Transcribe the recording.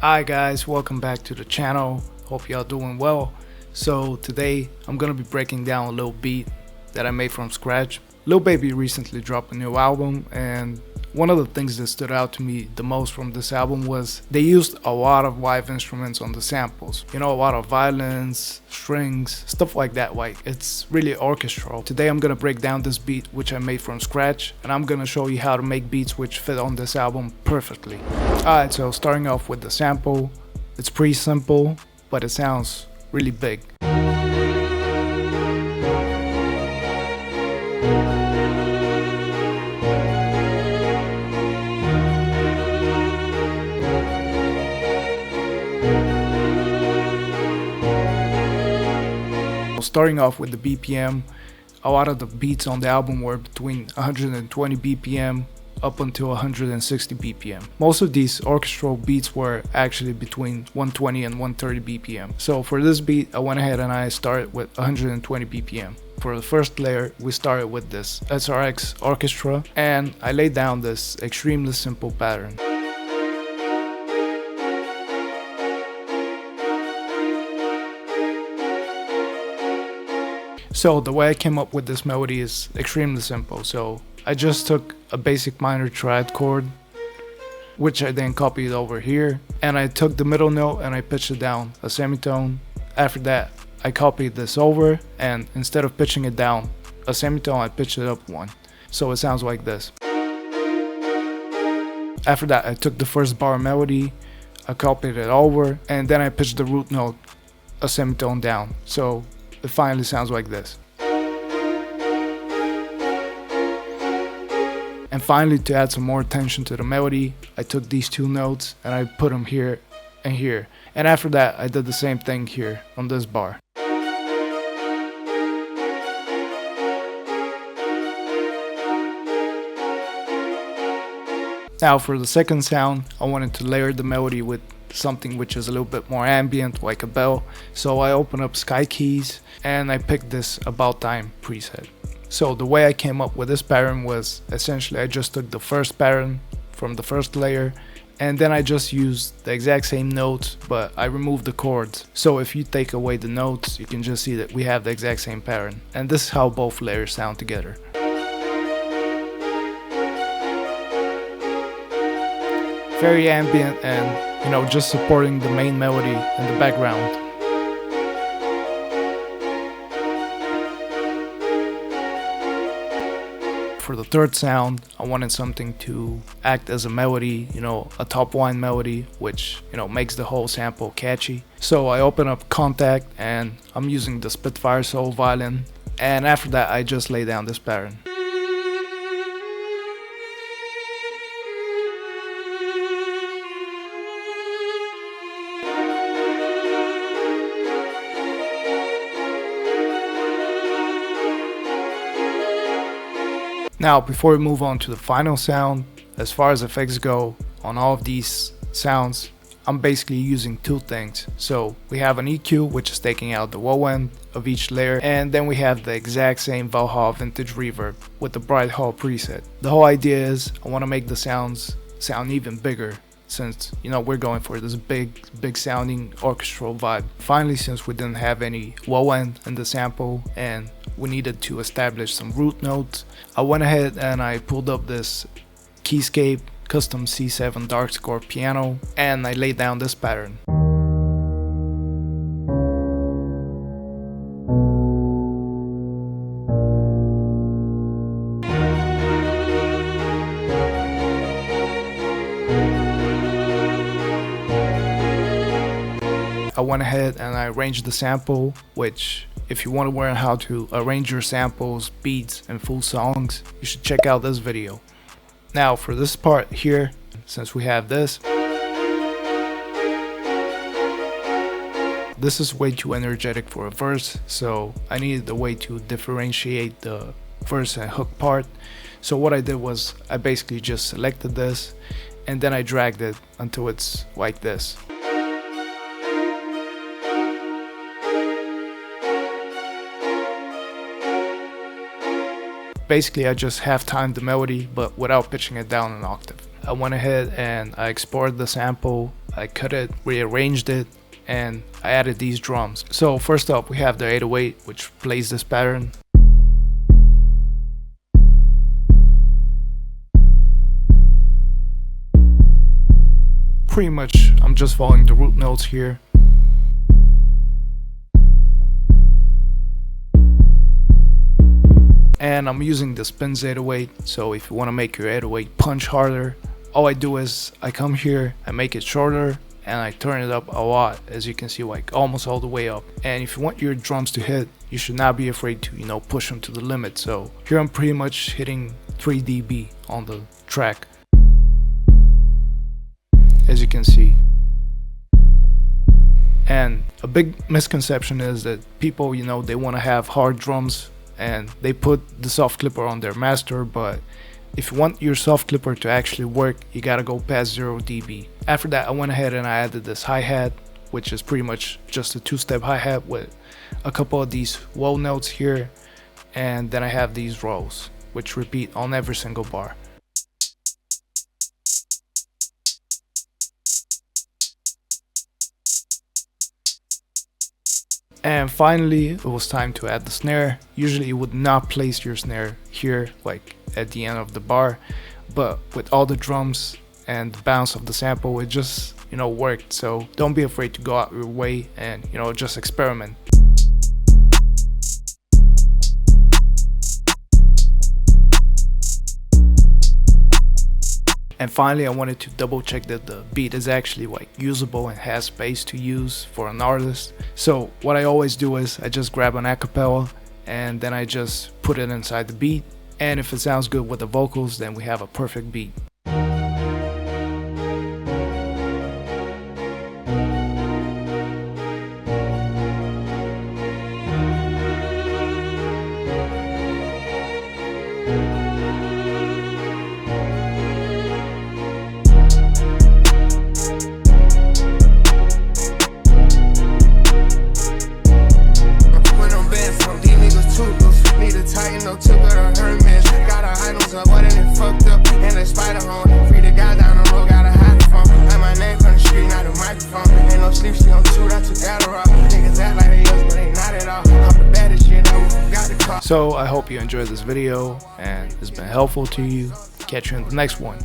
Hi guys, welcome back to the channel. Hope y'all doing well. So today I'm gonna be breaking down a little beat that I made from scratch. Lil Baby recently dropped a new album, and one of the things that stood out to me the most from this album was they used a lot of live instruments on the samples. You know, a lot of violins, strings, stuff like that. Like, it's really orchestral. Today I'm gonna break down this beat which I made from scratch, and I'm gonna show you how to make beats which fit on this album perfectly. Alright, so starting off with the sample, it's pretty simple, but it sounds really big. Starting off with the BPM, a lot of the beats on the album were between 120 BPM up until 160 BPM. Most of these orchestral beats were actually between 120 and 130 BPM. So for this beat, I went ahead and I started with 120 BPM. For the first layer, we started with this SRX orchestra, and I laid down this extremely simple pattern. So the way I came up with this melody is extremely simple. So I just took a basic minor triad chord, which I then copied over here, and I took the middle note and I pitched it down a semitone. After that, I copied this over, and instead of pitching it down a semitone, I pitched it up one. So it sounds like this. After that, I took the first bar melody, I copied it over, and then I pitched the root note a semitone down. So it finally sounds like this. And finally, to add some more tension to the melody, I took these two notes and I put them here and here. And after that, I did the same thing here on this bar. Now for the second sound, I wanted to layer the melody with something which is a little bit more ambient, like a bell. So I opened up ciki and I picked this About Time preset. So the way I came up with this pattern was essentially I just took the first pattern from the first layer, and then I just used the exact same notes, but I removed the chords. So if you take away the notes, you can just see that we have the exact same pattern. And this is how both layers sound together. Very ambient and, you know, just supporting the main melody in the background. For the third sound, I wanted something to act as a melody, you know, a top line melody, which, you know, makes the whole sample catchy. So I open up Contact and I'm using the Spitfire Soul violin, and after that I just lay down this pattern. Now, before we move on to the final sound, as far as effects go, on all of these sounds, I'm basically using two things. So we have an EQ, which is taking out the low end of each layer, and then we have the exact same Valhalla Vintage Reverb with the Bright Hall preset. The whole idea is I want to make the sounds sound even bigger, since, you know, we're going for this big sounding orchestral vibe. Finally, since we didn't have any low end in the sample and we needed to establish some root notes, I went ahead and I pulled up this Keyscape custom C7 dark score piano, and I laid down this pattern. I went ahead and I arranged the sample, which, if you want to learn how to arrange your samples, beats, and full songs, you should check out this video. Now for this part here, since we have this is way too energetic for a verse, so I needed a way to differentiate the verse and hook part. So what I did was I basically just selected this and then I dragged it until it's like this. Basically, I just half-timed the melody, but without pitching it down an octave. I went ahead and I exported the sample I cut it, rearranged it, and I added these drums. So first up we have the 808, which plays this pattern. Pretty much I'm just following the root notes here. And I'm using the Spins 808, so if you want to make your 808 punch harder, all I do is I come here, I make it shorter, and I turn it up a lot, as you can see, like almost all the way up. And if you want your drums to hit, you should not be afraid to, you know, push them to the limit. So here I'm pretty much hitting 3 dB on the track, as you can see. And a big misconception is that people, you know, they want to have hard drums and they put the soft clipper on their master, but if you want your soft clipper to actually work, you gotta go past 0 dB. After that, I went ahead and I added this hi-hat, which is pretty much just a 2-step hi-hat with a couple of these whoa notes here, and then I have these rolls, which repeat on every single bar. And finally, it was time to add the snare. Usually you would not place your snare here, like at the end of the bar, but with all the drums and the bounce of the sample, it just, you know, worked. So don't be afraid to go out your way and, you know, just experiment. And finally, I wanted to double check that the beat is actually like usable and has space to use for an artist. So what I always do is I just grab an acapella and then I just put it inside the beat. And if it sounds good with the vocals, then we have a perfect beat. So I hope you enjoyed this video and it's been helpful to you. Catch you in the next one.